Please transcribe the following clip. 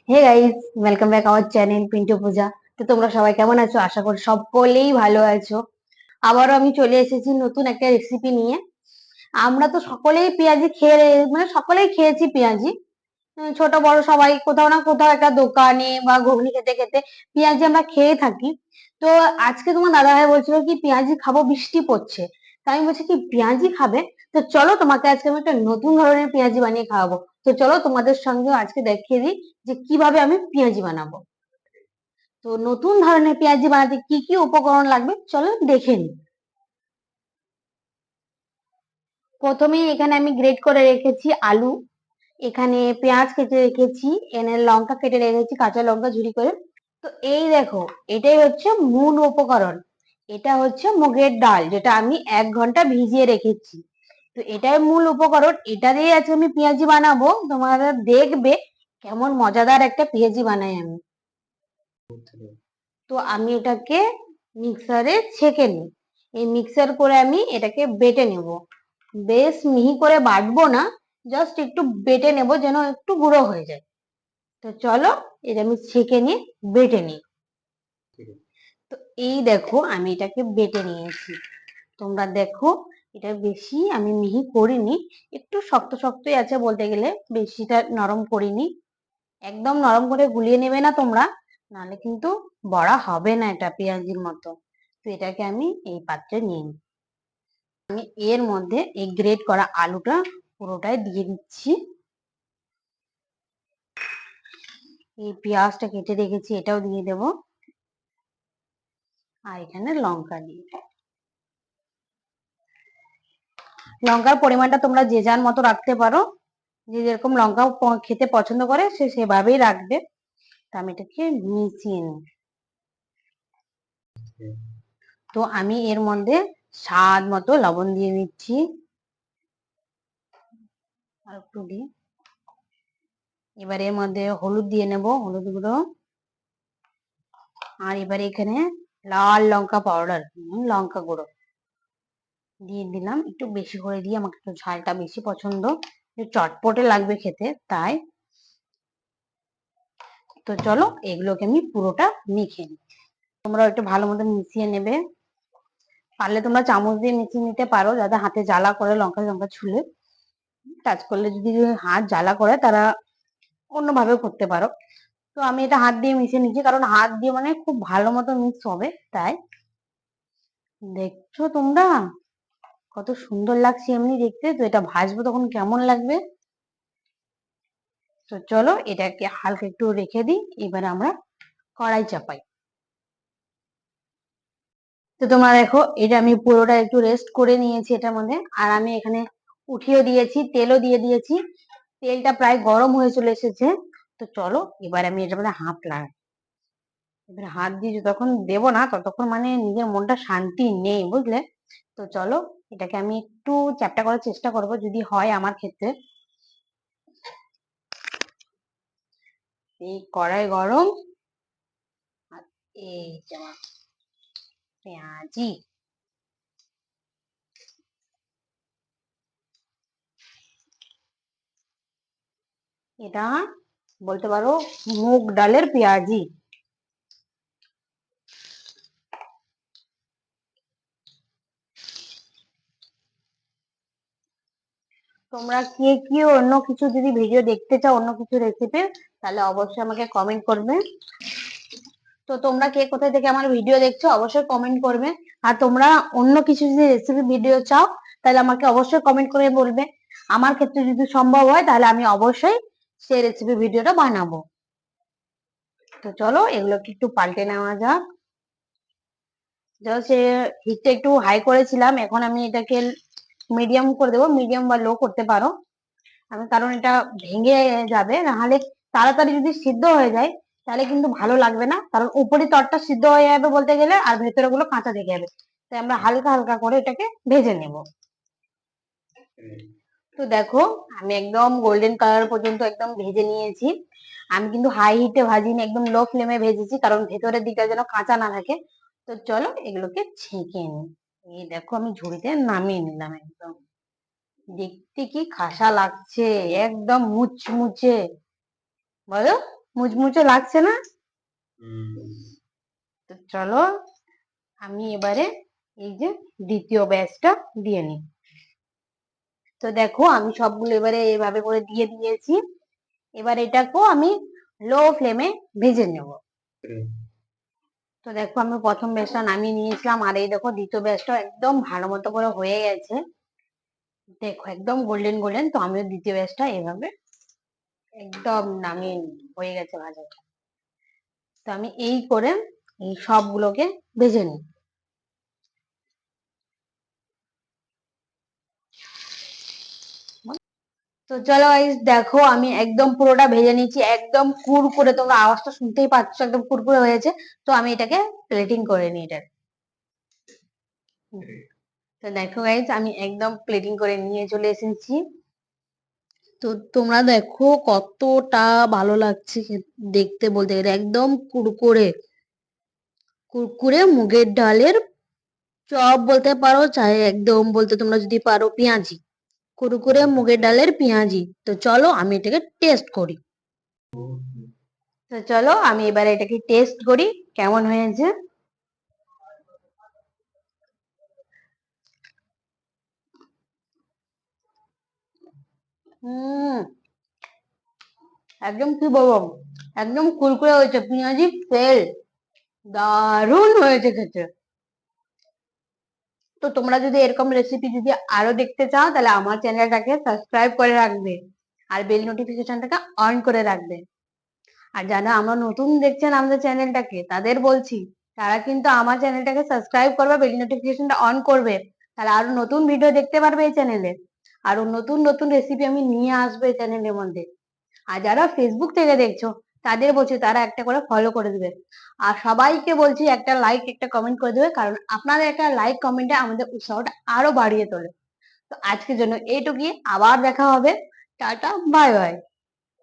Hey guys, welcome back our channel Pintu Puja. তো তোমরা সবাই কেমন আছো? আশা করি সকলেই ভালো আছো। আবারও আমি চলে এসেছি নতুন একটা রেসিপি নিয়ে। আমরা তো সকলেই পেঁয়াজি মানে সকলেই খেয়েছি পেঁয়াজি। ছোট বড় সবাই কোথাও না কোথাও একটা দোকানে বা ঘুগনি খেতে খেতে পেঁয়াজি আমরা খেয়ে থাকি। তো আজকে তোমার দাদা ভাই বলছিল কি পেঁয়াজি খাবো, বৃষ্টি পড়ছে। তাই আমি বলছি কি পেঁয়াজি খাবে। তো চলো তোমাকে আজকে আমি একটা নতুন ধরনের পেঁয়াজি বানিয়ে খাওয়াবো। তো চলো তোমাদের সঙ্গে আজকে দেখিয়ে দিই যে কিভাবে আমি পেঁয়াজি বানাবো। তো নতুন ধরনের পেঁয়াজি বানাতে কি কি উপকরণ লাগবে চলো দেখে নিই। প্রথমে এখানে আমি গ্রেট করে রেখেছি আলু, এখানে পেঁয়াজ কেটে রেখেছি, এখানে লঙ্কা কেটে রেখেছি, কাঁচা লঙ্কা ঝুরি করে। তো এই দেখো, এটাই হচ্ছে মূল উপকরণ। এটা হচ্ছে মুগের ডাল, যেটা আমি 1 ঘন্টা ভিজিয়ে রেখেছি। তো এটাই মূল উপকরণ, এটা দিয়ে আজকে আমি পেঁয়াজি বানাবো। তোমরা দেখবে কেমন মজাদার একটা পেঁয়াজি বানাই আমি। তো আমি এটাকে মিক্সারে ছেঁকে নিই। এই মিক্সার করে আমি এটাকে বেটে নেব। বেশ মিহি করে বাটবো না, জাস্ট একটু বেটে নেব যেন একটু গুঁড়ো হয়ে যায়। তো চলো এটা আমি ছেঁকে নিয়ে বেটে নিই। তো এই দেখো আমি এটাকে বেটে নিয়েছি। তোমরা দেখো, এটা বেশি আমি মিহি করিনি, একটু শক্ত শক্তই আছে বলতে গেলে, বেশিটা নরম করিনি। একদম নরম করে গুলিয়ে নেবে না তোমরা, নাহলে কিন্তু বড়া হবে না এটা পেঁয়াজির মতো। তো এটাকে আমি এই পাত্রে নিয়ে নিই। আমি এর মধ্যে এই গ্রেট করা আলুটা পুরোটাই দিয়ে দিচ্ছি। এই পেঁয়াজটা কেটে রেখেছি এটাও দিয়ে দেব। আর এখানে লঙ্কা দিয়ে, লঙ্কার পরিমাণটা তোমরা যে যার মতো রাখতে পারো। যে যেরকম লঙ্কা খেতে পছন্দ করে সে সেভাবেই রাখবে। তো আমি এটাকে মিশিয়ে নিই। তো আমি এর মধ্যে স্বাদ মতো লবণ দিয়ে দিচ্ছি, আর একটু দিই। এবার এর মধ্যে হলুদ দিয়ে নেব, হলুদ গুঁড়ো। আর এবারে এখানে লাল লঙ্কা পাউডার, লঙ্কা গুঁড়ো দিয়ে দিলাম। একটু বেশি করে দিয়ে, আমাকে একটু ঝালটা বেশি পছন্দ, চটপটে লাগবে খেতে তাই। তো চলো এগুলোকে আমি পুরোটা মেখে নিই। তোমরা একটু ভালো মতো মিশিয়ে নেবে। পারলে তোমরা চামচ দিয়ে মিশিয়ে নিতে পারো, যাতে হাতে জ্বালা করে, লঙ্কা লঙ্কা ছুলে টাচ করলে যদি হাত জ্বালা করে তারা অন্যভাবে করতে পারো। তো আমি এটা হাত দিয়ে মিশিয়ে নিচ্ছি, কারণ হাত দিয়ে মানে খুব ভালো মতো মিক্স হবে তাই। দেখছো তোমরা কত সুন্দর লাগছে এমনি দেখতে, তো এটা ভাজবো তখন কেমন লাগবে। তো চলো এটাকে হালকা একটু রেখে দিই, এবার আমরা কড়াই চাপাই। তো তোমরা দেখো, এটা আমি পুরোটা একটু রেস্ট করে নিয়েছি এটার মধ্যে। আর আমি এখানে উঠিয়ে দিয়েছি, তেলও দিয়ে দিয়েছি। তেলটা প্রায় গরম হয়ে চলে এসেছে। তো চলো এবার আমি এটার মধ্যে হাত লাগাই। এবার হাত দিয়ে যতক্ষণ দেবো না ততক্ষণ মানে নিজের মনটা শান্তি নেই, বুঝলে। তো চলো এটাকে আমি একটু চ্যাপ্টা করার চেষ্টা করব, যদি হয় আমার ক্ষেত্রে। এই কড়াই গরম, আর এই যে আমার পেঁয়াজি। এটা বলতে পারো মুগ ডালের পেঁয়াজি। তোমরা কে কি অন্য কিছু যদি ভিডিও দেখতে চাও, অন্য কিছু রেসিপি, তাহলে অবশ্যই আমাকে কমেন্ট করবে। তো তোমরা কে কোথায় থেকে আমার ভিডিও দেখছো অবশ্যই কমেন্ট করবে। আর তোমরা অন্য কিছু যদি রেসিপি ভিডিও চাও তাহলে আমাকে অবশ্যই কমেন্ট করে বলবে। আমার ক্ষেত্রে যদি সম্ভব হয় তাহলে আমি অবশ্যই সেই রেসিপি ভিডিওটা বানাবো। তো চলো এগুলোকে একটু পাল্টে নেওয়া যাক। জাস্ট হিটটা একটু হাই করেছিলাম, এখন আমি এটাকে মিডিয়াম করে দেবো, মিডিয়াম বা লো করতে পারো। আমি কারণ এটা ভেঙে যাবে নাহলে, তাড়াতাড়ি যদি সিদ্ধ হয়ে যায় তাহলে কিন্তু ভালো লাগবে না, কারণ উপরি তরটা সিদ্ধ হয়ে যাবে বলতে গেলে, আর ভেতরে গুলো কাঁচা থেকে যাবে। তাই আমরা হালকা হালকা করে এটাকে ভেজে নেব। তো দেখো, আমি একদম গোল্ডেন কালার পর্যন্ত একদম ভেজে নিয়েছি। আমি কিন্তু হাই হিটে ভাজিনি, একদম লো ফ্লেমে ভেজেছি, কারণ ভেতরের দিকটা যেন কাঁচা না থাকে। তো চলো এগুলোকে ছেঁকে নিই। এই দেখো আমি ঝুড়িতে নামিয়ে নিলাম। একদম দেখতে কি খাসা লাগছে, একদম মুচমুচে, বলো। মুচমুচে লাগছে না? তো চলো আমি এবারে এই যে দ্বিতীয় ব্যাচটা দিয়ে নিই। তো দেখো আমি সবগুলো এবারে এভাবে করে দিয়ে দিয়েছি। এবার এটাকেও আমি লো ফ্লেমে ভেজে নেব। তো দেখো আমি প্রথম ব্যাচটা নামিয়ে নিয়েছিলাম, আর এই দেখো দ্বিতীয় ব্যাচটা একদম ভালো মতো করে হয়ে গেছে। দেখো একদম গোল্ডেন গোল্ডেন। তো আমিও দ্বিতীয় ব্যাচটা এভাবে একদম নামিয়ে হয়ে গেছে ভাজা। তো আমি এই করে এই সবগুলোকে ভেজে নিই। তো চলো গাইস, দেখো আমি একদম পুরোটা ভেজে নিয়েছি, একদম কুরকুরে, তোমরা আওয়াজটা শুনতেই পাচ্ছ একদম কুরকুরে হয়েছে। তো আমি এটাকে প্লেটিং করে নিই এটা। তো দেখো গাইস আমি একদম প্লেটিং করে নিয়ে চলে এসেছি। তো তোমরা দেখো কতটা ভালো লাগছে দেখতে, বলতে গেলে একদম কুরকুরে কুরকুরে মুগের ডালের চপ বলতে পারো, চাই একদম বলতে তোমরা যদি পারো পেঁয়াজি, কুরকুরে মুগের ডালের পেঁয়াজি। তো চলো আমি এটাকে টেস্ট করি। তো চলো আমি এবারে এটাকে টেস্ট করি কেমন হয়েছে। হুম, একদম কি বলবো, একদম কুরকুরে হয়েছে, পেঁয়াজি ফেল, দারুণ হয়েছে খেতে। তো তোমরা যদি এরকম রেসিপি যদি আরো দেখতে চাও, তাহলে আমার চ্যানেলটাকে সাবস্ক্রাইব করে রাখবে আর বেল নোটিফিকেশনটাকে অন করে রাখবে। আর যারা আমরা নতুন দেখছেন আমাদের চ্যানেলটাকে, তাদের বলছি তারা কিন্তু আমার চ্যানেলটাকে সাবস্ক্রাইব করবে, বেল নোটিফিকেশনটা অন করবে, তাহলে আরো নতুন ভিডিও দেখতে পারবে এই চ্যানেলে। আরো নতুন নতুন রেসিপি আমি নিয়ে আসবো এই চ্যানেলের মধ্যে। আর যারা ফেসবুক থেকে দেখছো, তাদের বলছি তারা একটা করে ফলো করে দেবে। আর সবাইকে বলছি একটা লাইক একটা কমেন্ট করে দেবে, কারণ আপনাদের একটা লাইক কমেন্টে আমাদের উৎসাহটা আরো বাড়িয়ে তোলে। তো আজকের জন্য এইটুকুই, আবার দেখা হবে। Tata, bye bye.